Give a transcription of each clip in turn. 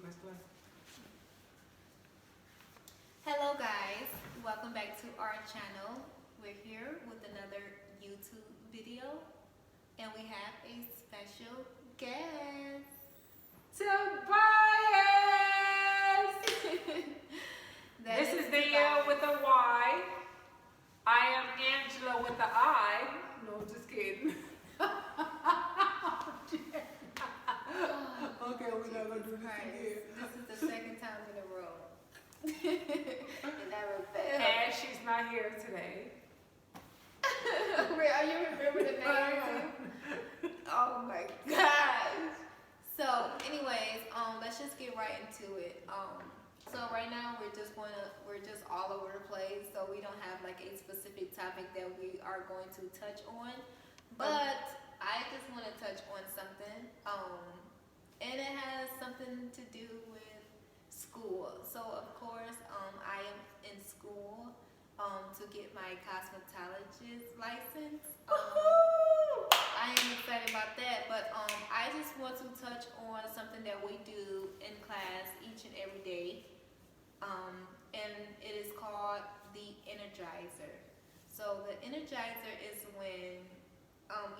press play. Hello guys, welcome back to our channel. We're here with another YouTube video and we have a special guest. Tobias! This is Danielle with a Y. I am Angela with the I. No, just kidding. Okay, we're not going to do this again. This is the second time in a row. And never failed. And she's not here today. Are you remember the name? Oh my gosh. So anyways, let's just get right into it. So right now we're just all over the place, so we don't have like a specific topic that we are going to touch on. But I just want to touch on something. And it has something to do with school. So of course, I am in school to get my cosmetologist license. I am excited about that, but I just want to touch on something that we do in class each and every day, and it is called the Energizer. So the Energizer is when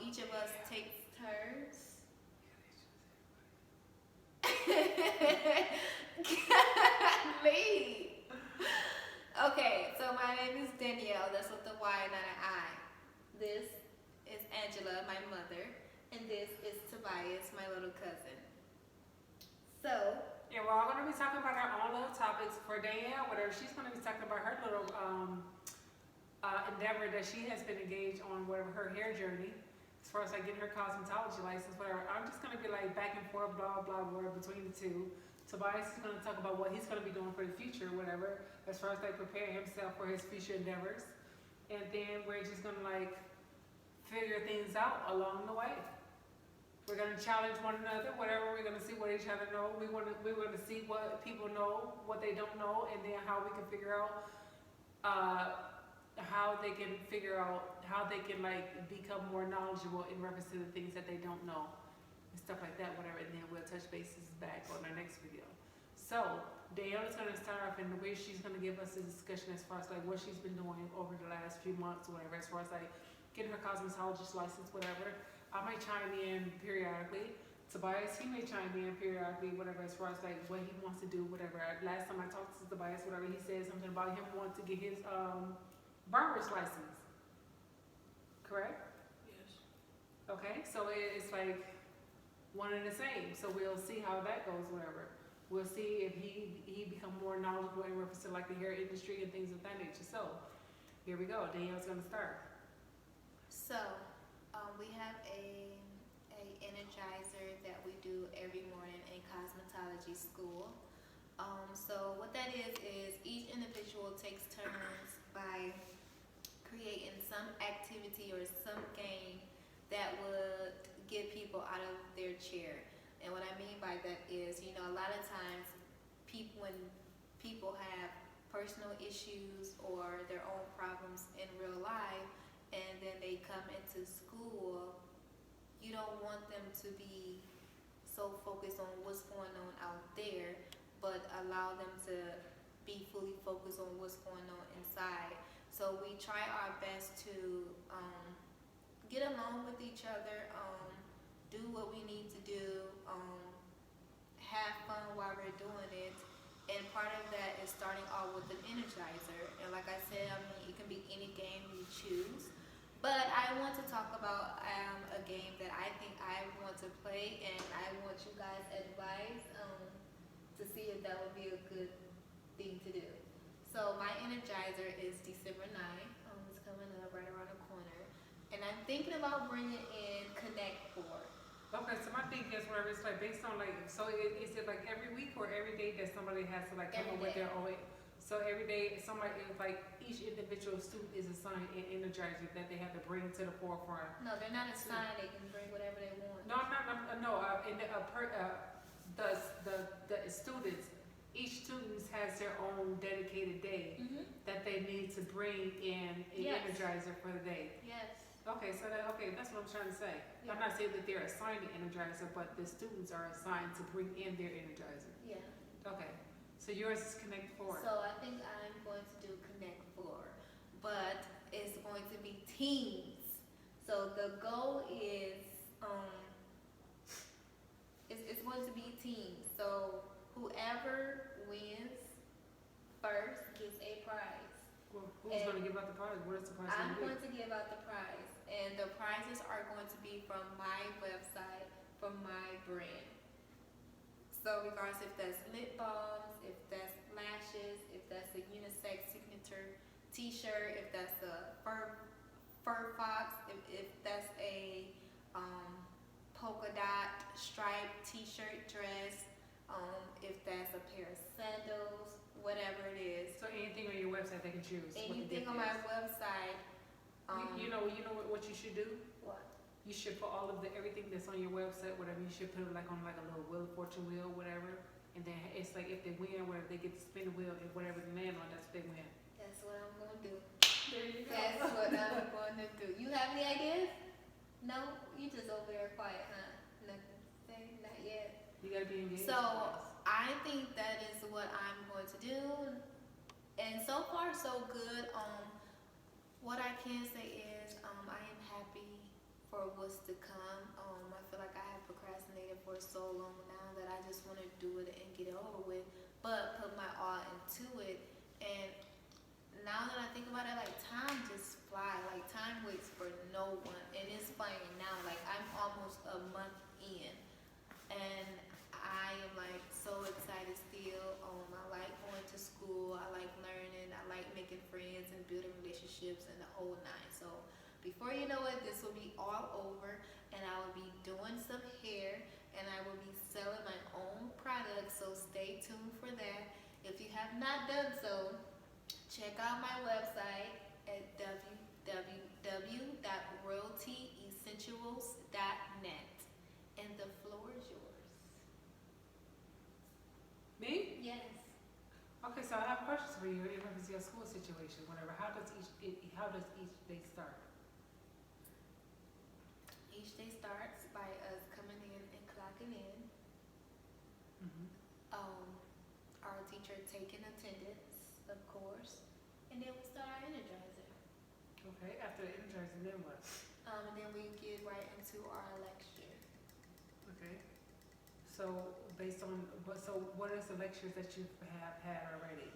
each of us takes turns. Golly. Okay, so my name is Danielle, that's with the Y, not an I. This is Angela, my mother, and this is Tobias, my little cousin. So, yeah, we're all going to be talking about our own little topics. For Danielle, whatever, she's going to be talking about her little endeavor that she has been engaged on, whatever her hair journey, as far as like getting her cosmetology license, whatever. I'm just going to be like back and forth, blah, blah, blah, between the two. Tobias is going to talk about what he's going to be doing for the future, whatever, as far as like preparing himself for his future endeavors. And then we're just going to like figure things out along the way. We're going to challenge one another, whatever. We're going to see what each other know. We're going to see what people know, what they don't know, and then how we can figure out how they can like become more knowledgeable in reference to the things that they don't know and stuff like that, whatever. And then we'll touch bases back on our next video. So Danielle is going to start off in the way she's going to give us a discussion as far as like what she's been doing over the last few months, whatever, as far as like getting her cosmetologist license, whatever. I might chime in periodically. Tobias, he may chime in periodically, whatever, as far as like what he wants to do, whatever. Last time I talked to Tobias, whatever, he said something about him wanting to get his barber's license. Correct? Yes. Okay, so it's like one and the same. So we'll see how that goes, whatever. We'll see if he become more knowledgeable in reference to like the hair industry and things of that nature. So here we go. Danielle's gonna start. So we have a energizer that we do every morning in cosmetology school. So what that is each individual takes turns by creating some activity or some game that would get people out of their chair. And what I mean by that is, you know, a lot of times when people have personal issues or their own problems in real life, and then they come into school, you don't want them to be so focused on what's going on out there, but allow them to be fully focused on what's going on inside. So we try our best to get along with each other, do what we need to do, have fun while we're doing it. And part of that is starting off with an energizer. And like I said, I mean, it can be any game you choose. But I want to talk about a game that I think I want to play, and I want you guys' advice to see if that would be a good thing to do. So my energizer is December 9th. It's coming up right around the corner. And I'm thinking about bringing in Connect 4. Okay, so my thing is whatever, it's like based on like, so is it like every week or every day that somebody has to like come up with their own? So every day, somebody, like each individual student is assigned an energizer that they have to bring to the forefront. No, they're not assigned. They can bring whatever they want. The students, each student has their own dedicated day that they need to bring in an energizer for the day. Yes. Okay, so that's what I'm trying to say. Yeah. I'm not saying that they're assigned an energizer, but the students are assigned to bring in their energizer. Yeah. Okay, so yours is Connect Four. So I think I'm going to do Connect 4, but it's going to be teams. So the goal is, it's going to be teams. So whoever wins first gets a prize. Well, who's going to give out the prize? What is the prize I'm going going to give out the prize, and the prizes are going to be from my website, from my brand. So regardless if that's lip balms, if that's lashes, if that's a unisex signature t-shirt, if that's a fur fox, if that's a polka dot striped t-shirt dress, if that's a pair of sandals, whatever it is. So anything on your website they can choose. Anything on my website. You know what you should do? What? You should put all of everything that's on your website, whatever. You should put it like on like a little wheel, fortune wheel, whatever. And then it's like if they win, whatever, they get to spin the wheel, and whatever they land on, that's what they win. That's what I'm gonna do. There you go. That's what I'm going to do. You have any ideas? No, you just over there quiet, huh? Nothing to say, not yet. You gotta be engaged. So I think that is what I'm going to do, and so far so good. What I can say is I am happy for what's to come. I feel like I have procrastinated for so long now that I just want to do it and get it over with, but put my all into it. And now that I think about it, like time just flies. Like time waits for no one. It is flying now. Like I'm almost a month in, and I am like so excited still. I like going to school. I like learning. I like making friends and building relationships and the whole nine. So before you know it, this will be all over, and I will be doing some hair, and I will be selling my own products. So stay tuned for that. If you have not done so, check out my website at www.royaltyessentials.net, and the floor is yours. Me? Yes. Okay, so I have questions for you in reference to your school situation, whatever. How does each day start? Each day starts by us coming in and clocking in. Mm-hmm. Our teacher taking attendance, of course, and then we start our energizer. Okay, after the energizer, then what? And then we get right into our lecture. Okay. So based on what is the lectures that you have had already?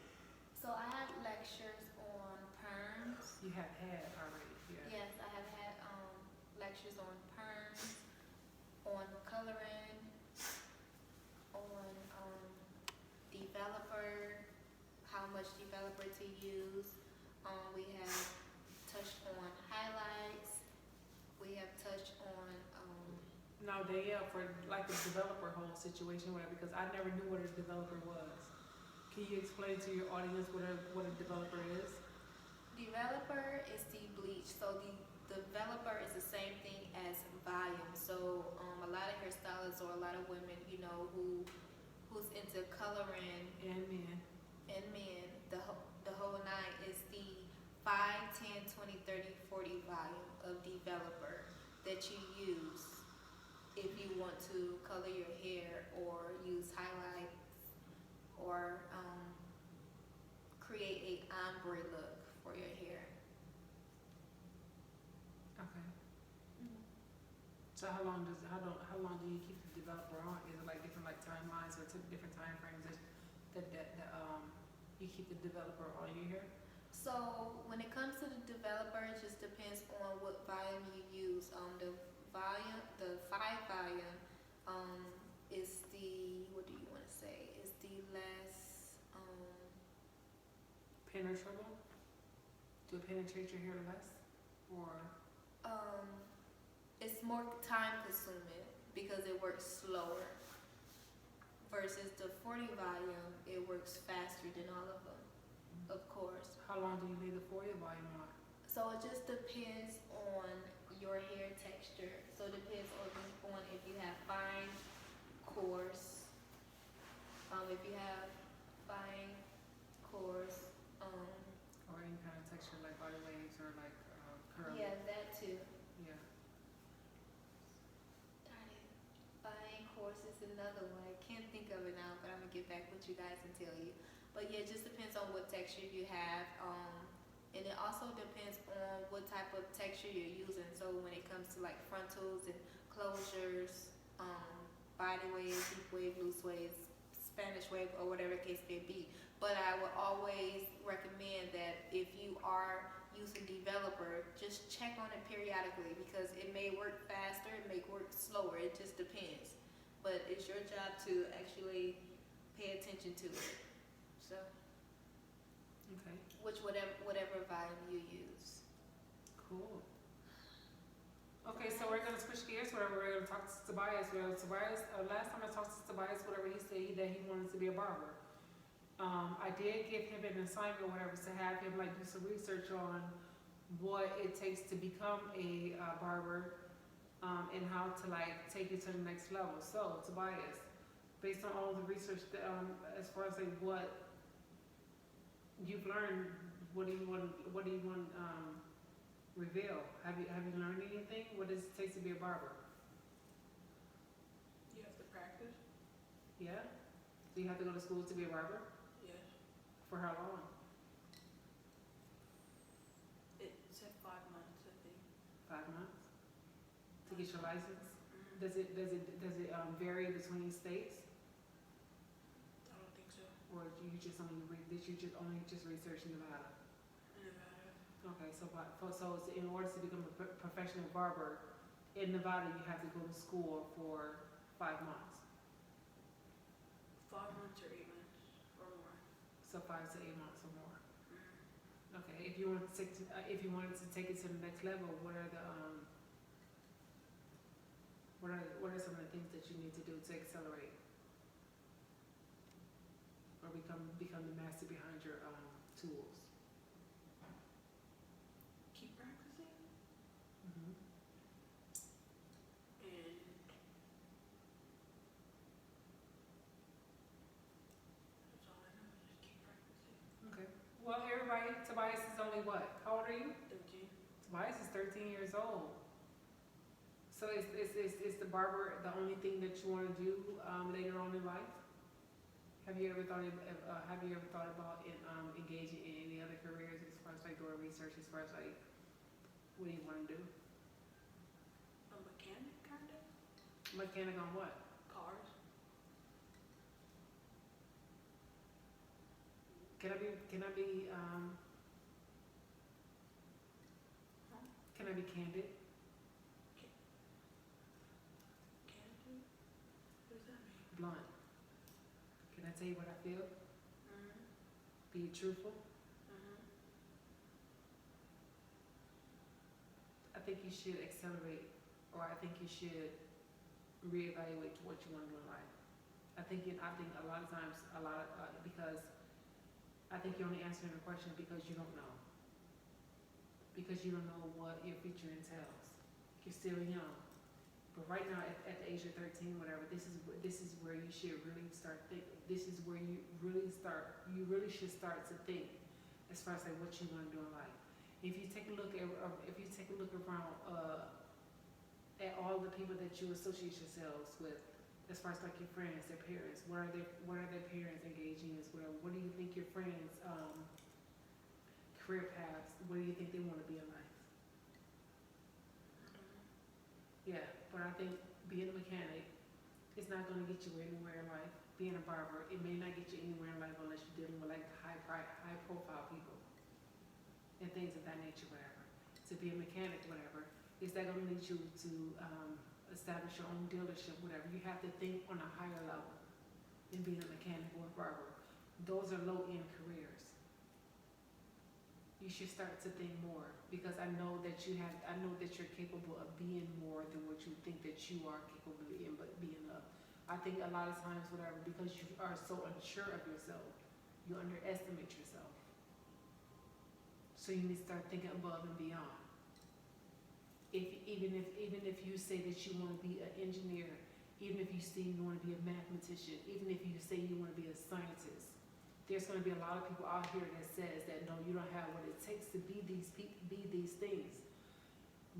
So I have lectures on perms. You have had already, yeah. Yes, I have had lectures on perms, on coloring, on developer, how much developer to use. We have touched on highlights. We have touched on No, for like the developer whole situation, whatever, because I never knew what a developer was. Can you explain to your audience what a developer is? developer is the bleach. So the developer is the same thing as volume. So a lot of hairstylists or a lot of women, who's into coloring And men. and men, the whole nine is the 5, 10, 20, 30, 40 volume of developer that you use if you want to color your hair or use highlights or create a ombre look for your hair. Okay. So how long do you keep the developer on? Is it like different timelines or different time frames that you keep the developer on your hair? So when it comes to the developer, it just depends on what volume you use. The 5 volume, is the, what do you want to say? Is the less, Penetrable? To penetrate your hair less? Or it's more time consuming because it works slower. Versus the 40 volume, it works faster than all of them, of course. how long do you leave the 40 volume on? So it just depends on your hair texture. So it depends on if you have fine, coarse. If you have fine, coarse, Or any kind of texture like body waves or like curly? yeah, that too. another one. I can't think of it now, but I'm gonna get back with you guys and tell you. But yeah, it just depends on what texture you have. And it also depends on what type of texture you're using. So when it comes to like frontals and closures, body wave, deep wave, loose waves, Spanish wave, or whatever case may be. But I would always recommend that if you are using developer, just check on it periodically because it may work faster, it may work slower, it just depends. But it's your job to actually pay attention to it. So, Okay. whatever volume you use. Cool. Okay, so we're gonna switch gears. Whatever, we're gonna talk to Tobias. Tobias, last time I talked to Tobias, whatever, he said that he wanted to be a barber. I did give him an assignment, or whatever, to have him like do some research on what it takes to become a barber, and how to like take it to the next level. So, Tobias, based on all the research that, as far as like what you've learned, what do you want? Reveal. Have you learned anything? What does it take to be a barber? You have to practice? Yeah. Do you have to go to school to be a barber? Yes. For how long? It said 5 months, I think. 5 months to get your license. Mm-hmm. Does it vary between states, I don't think so. or do you just only research in Nevada? Nevada. Okay, so in order to become a professional barber in Nevada, you have to go to school for 5 months. 5 months or 8 months or more. So 5 to 8 months or more. Mm-hmm. Okay, if you wanted to take it to the next level, what are some of the things that you need to do to accelerate or become the master behind your tools? Keep practicing Mm-hmm. and that's all I know. Just keep practicing. Okay. Well, everybody, Tobias is only what? How old are you? 13. Tobias is 13 years old. So is the barber the only thing that you want to do later on in life? Have you ever thought about engaging in any other careers as far as like doing research, as far as like what do you want to do? A mechanic, kind of. Mechanic on what? Cars. Can I be candid? Can do. What does that mean? Blunt. Can I tell you what I feel? Mm-hmm. Be truthful. Mm-hmm. I think you should accelerate, or I think you should reevaluate to what you want to do in life. I think a lot of times, because I think you're only answering the question because you don't know. Because you don't know what your future entails. You're still young. But right now, at the age of 13, whatever, this is where you should really start thinking. This is where you really should start to think as far as like what you want to do in life. If you take a look around at all the people that you associate yourselves with, as far as like your friends, their parents, what are their parents engaging as well? What do you think your friends' career paths? What do you think they want to be in life? Yeah, but I think being a mechanic is not going to get you anywhere in life. Being a barber, it may not get you anywhere in life unless you're dealing with like high profile people and things of that nature, whatever. To be a mechanic, whatever, is that going to lead you to establish your own dealership, whatever. You have to think on a higher level than being a mechanic or a barber. Those are low-end careers. You should start to think more, because I know that you're capable of being more than what you think that you are capable of being of. I think a lot of times, whatever, because you are so unsure of yourself, you underestimate yourself. So you need to start thinking above and beyond. Even if you say that you want to be an engineer, even if you say you want to be a mathematician, even if you say you want to be a scientist, there's going to be a lot of people out here that says that no, you don't have what it takes to be these things.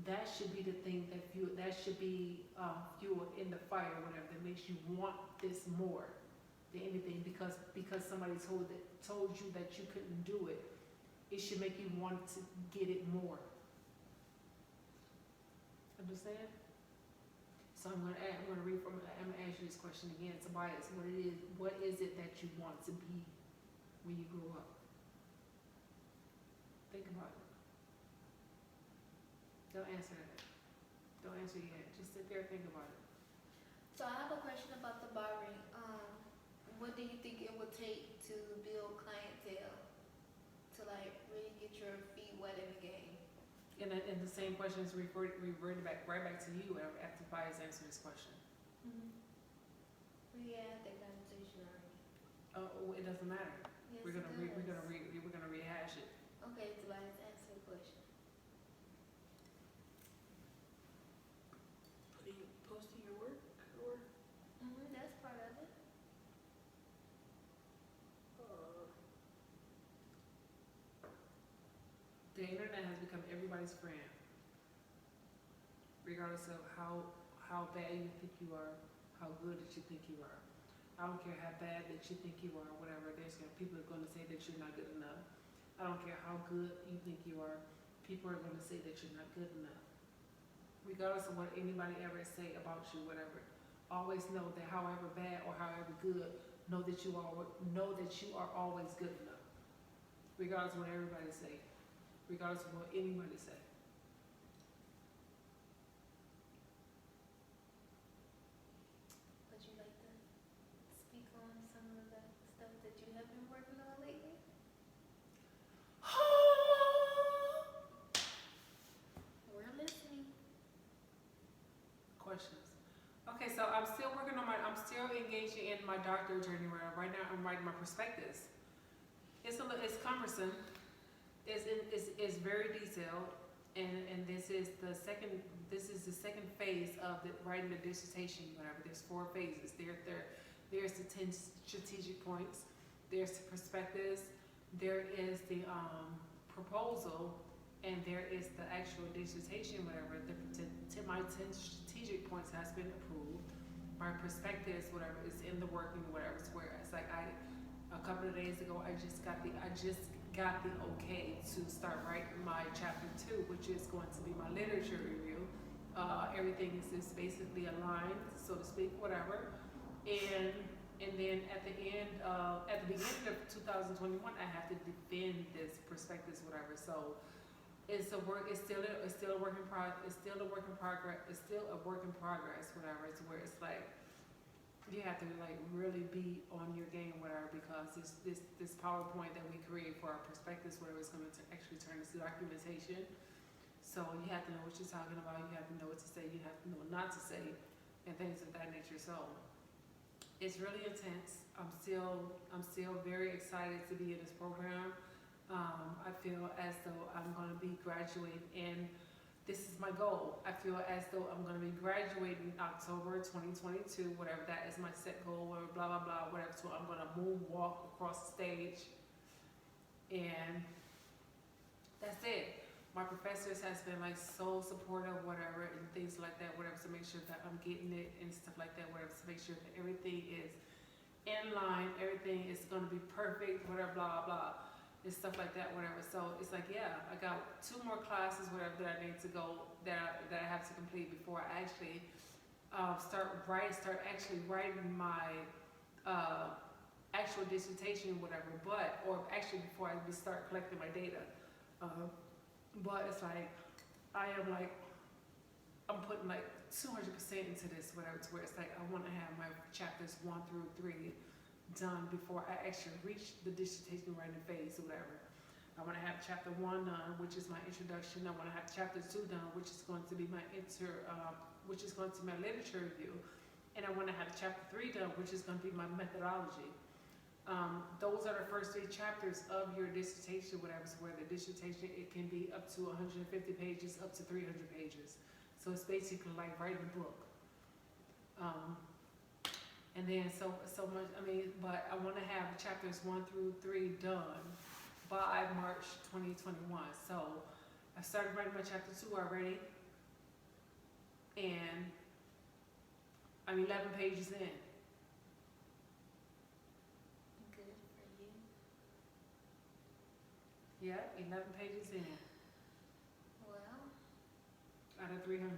that should be the thing that should be fuel in the fire, whatever, that makes you want this more than anything, because somebody told you that you couldn't do it. It should make you want to get it more. Understand? So I'm gonna ask you this question again, Tobias. What is it that you want to be when you grow up? Think about it. Don't answer that. Don't answer yet. Just sit there and think about it. So I have a question about the barring. What do you think it would take to build clientele, to like really get your feet wet in the game? And the same question is reverted back right back to you after Tobias answered this question. Yeah, I think I'm stationary. It doesn't matter. Yes, We're gonna it does. we're gonna rehash it. Okay, Tobias, answer the question. Posting your work, or That's part of it. The internet has become everybody's friend, regardless of how bad you think you are, how good that you think you are. I don't care how bad that you think you are, whatever. People are going to say that you're not good enough. I don't care how good you think you are. People are going to say that you're not good enough. Regardless of what anybody ever say about you, whatever. Always know that however bad or however good, know that you are always good enough. Regardless of what everybody say. Regardless of what anybody say. Would you like to speak on some of the stuff that you have been working on lately? We're listening. Questions. Okay, so I'm still engaging in my doctorate journey right now. I'm writing my prospectus. It's cumbersome. It's very detailed, and this is the second phase of writing the dissertation. Whatever. There's 4 phases. There's the 10 strategic points. There's the prospectus. There is the proposal, and there is the actual dissertation. Whatever. My 10 strategic points has been approved. My prospectus, whatever, is in the working. Whatever. It's where it's like a couple of days ago, I just got the okay to start writing my chapter 2, which is going to be my literature review. Everything is basically aligned, so to speak, whatever. And then at the beginning of 2021, I have to defend this prospectus, whatever. So it's a work. It's still a work in progress. It's still a work in progress. It's still a work in progress, whatever. It's where it's like, you have to like really be on your game, whatever, because this PowerPoint that we create for our prospectus, whatever, is going to actually turn into documentation. So you have to know what you're talking about. You have to know what to say. You have to know what not to say, and things of that nature. So it's really intense. I'm still very excited to be in this program. I feel as though I'm going to be graduating in. This is my goal. I feel as though I'm going to be graduating October 2022, whatever that is my set goal, whatever, blah, blah, blah, whatever. So I'm going to moonwalk across the stage. And that's it. My professors has been like so supportive, whatever, and things like that, whatever, to make sure that I'm getting it and stuff like that, whatever, to make sure that everything is in line, everything is going to be perfect, whatever, blah, blah, blah. And stuff like that, whatever. So it's like, yeah, I got 2 more classes, whatever, that I need to go, that I have to complete before I actually start actually writing my actual dissertation, whatever. Or actually before I start collecting my data. But it's like, I'm putting like 200% into this, whatever, to where it's like I want to have my chapters 1 through 3 done before I actually reach the dissertation writing phase or whatever. I want to have chapter 1 done, which is my introduction. I want to have chapter 2 done, which is going to be my literature review, and I want to have chapter 3 done, which is going to be my methodology. Those are the first 3 chapters of your dissertation, whatever. So where the dissertation, it can be up to 150 pages, up to 300 pages. So it's basically like writing a book. And then so much, but I want to have chapters 1 through 3 done by March 2021. So I started writing my chapter 2 already. and I'm 11 pages in. Good for you. Yeah, 11 pages in Well, out of 300.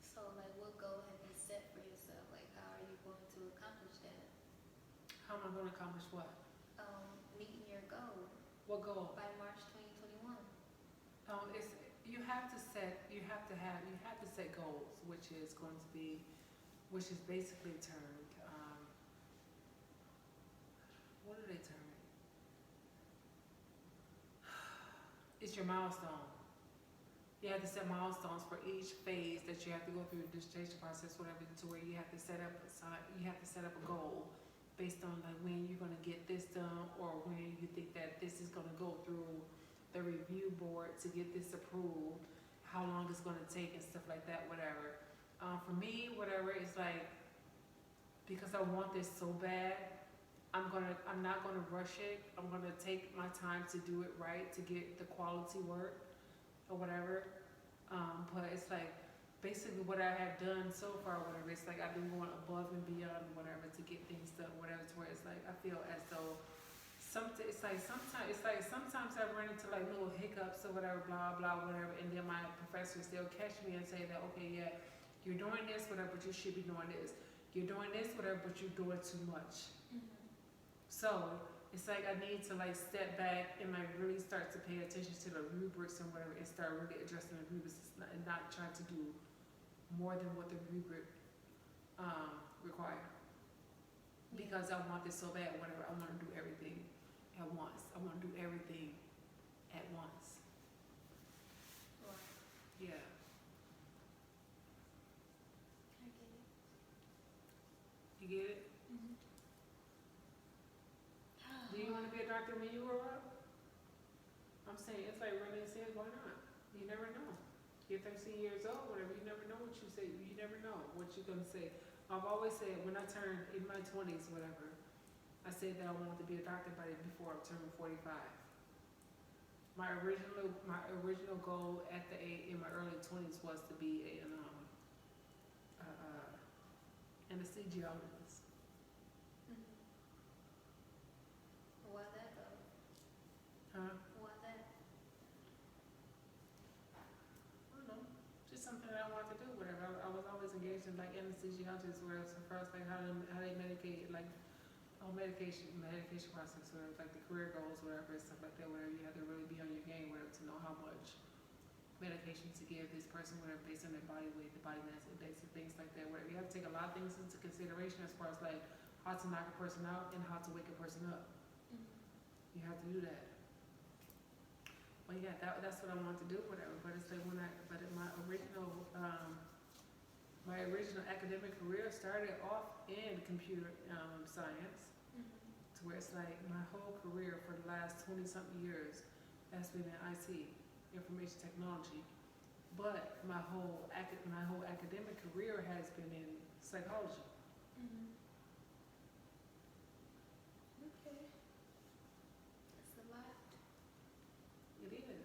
so like what goal have you set for yourself? Like how are you going to accomplish that? How am I going to accomplish what? Meeting your goal What goal? by March 2021. It's you have to set goals, which is going to be, which is basically termed, what do they term it? It's your milestone. You have to set milestones for each phase that you have to go through the dissertation process, whatever, to where you have to set up a goal based on like when you're gonna get this done, or when you think that this is gonna go through the review board to get this approved, how long it's gonna take and stuff like that, whatever. For me, whatever, it's like, because I want this so bad, I'm not gonna rush it. I'm gonna take my time to do it right, to get the quality work or whatever. But it's like basically what I have done so far, whatever. It's like I've been going above and beyond, whatever, to get things done, whatever. To where it's like I feel as though sometimes I run into like little hiccups or whatever, blah blah, whatever, and then my professors, they'll catch me and say that, okay, yeah, you're doing this, whatever, but you should be doing this. You're doing this, whatever, but you're doing too much. So it's like I need to like step back and like really start to pay attention to the rubrics and whatever, and start really addressing the rubrics and not trying to do more than what the rubric require. Because I want this so bad, whatever, I want to do everything at once. I want to do everything at once. Right. Yeah. I get it. You get it? Do you want to be a doctor when you grow up? I'm saying, it's like Renee said, why not? You never know. You're 13 years old, whatever, you never know what you say. You never know what you're going to say. I've always said, when I turned in my 20s, whatever, I said that I wanted to be a doctor before I turned 45. My original goal in my early 20s was to be an anesthesiologist. Why that though? Huh? Why that? I don't know. Just something that I wanted to do, whatever. I was always engaged in like anesthesiologists, where it's first like how they medicate, like medication process, whatever, like the career goals, whatever, stuff like that, whatever. You have to really be on your game, whatever, to know how much medication to give this person, whatever, based on their body weight, the body mass index, and things like that. Whatever. You have to take a lot of things into consideration as far as like how to knock a person out and how to wake a person up. You have to do that. Well, yeah, that's what I want to do, whatever. But it's like my original academic career started off in computer science, to where it's like my whole career for the last 20-something years has been in IT, information technology. But my whole academic career has been in psychology. Okay. That's a lot. It is.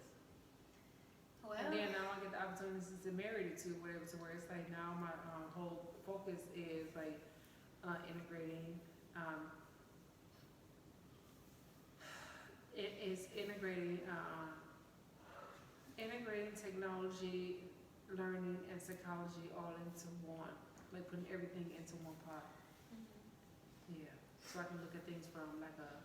Well, And then now I get the opportunities to marry it to whatever, to where it's like now my whole focus is like integrating. It is integrating technology, learning, and psychology all into one, like putting everything into one pot. Yeah. So I can look at things from like a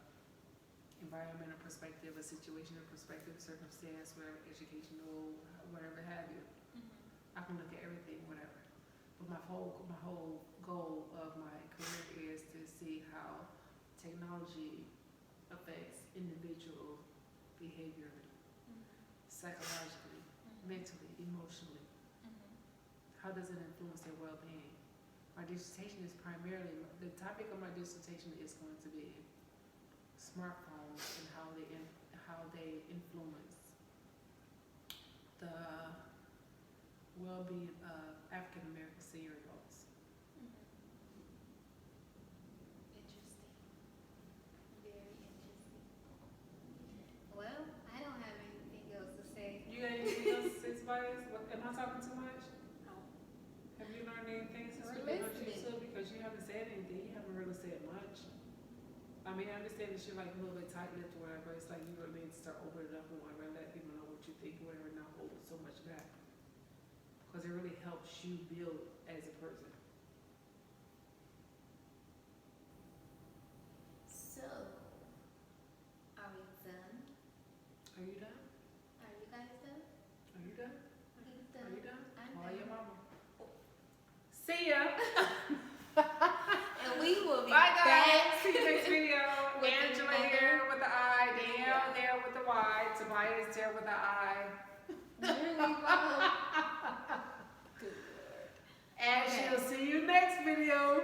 environmental perspective, a situational perspective, circumstance, whatever, educational, whatever have you. I can look at everything, whatever. But my whole goal of my career is to see how technology affects individual behaviorally, psychologically, mentally, emotionally. How does it influence their well-being? My dissertation is primarily, the topic of my dissertation is going to be smartphones and how they influence the well-being of African American senior adults. interesting. Very interesting. Well, I don't have anything else to say. You got you haven't said anything. You haven't really said much. I mean, I understand that you're like a little bit tight-lipped or whatever. It's like you know what I mean. Start opening up and whatever, let people know what you think, whatever, not hold so much back. Because it really helps you build as a person. So, are we done? Are you done? Are you guys done? Are you done? He's Are done. you done? I'm Call done. your mama. See ya. And we will be Bye back. guys. See you next video. With Angela another here with the I. video. Danielle there with the Y. Tobias there with the I. There we go. Good. And Okay. she'll see you next video.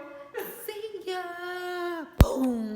See ya. Boom.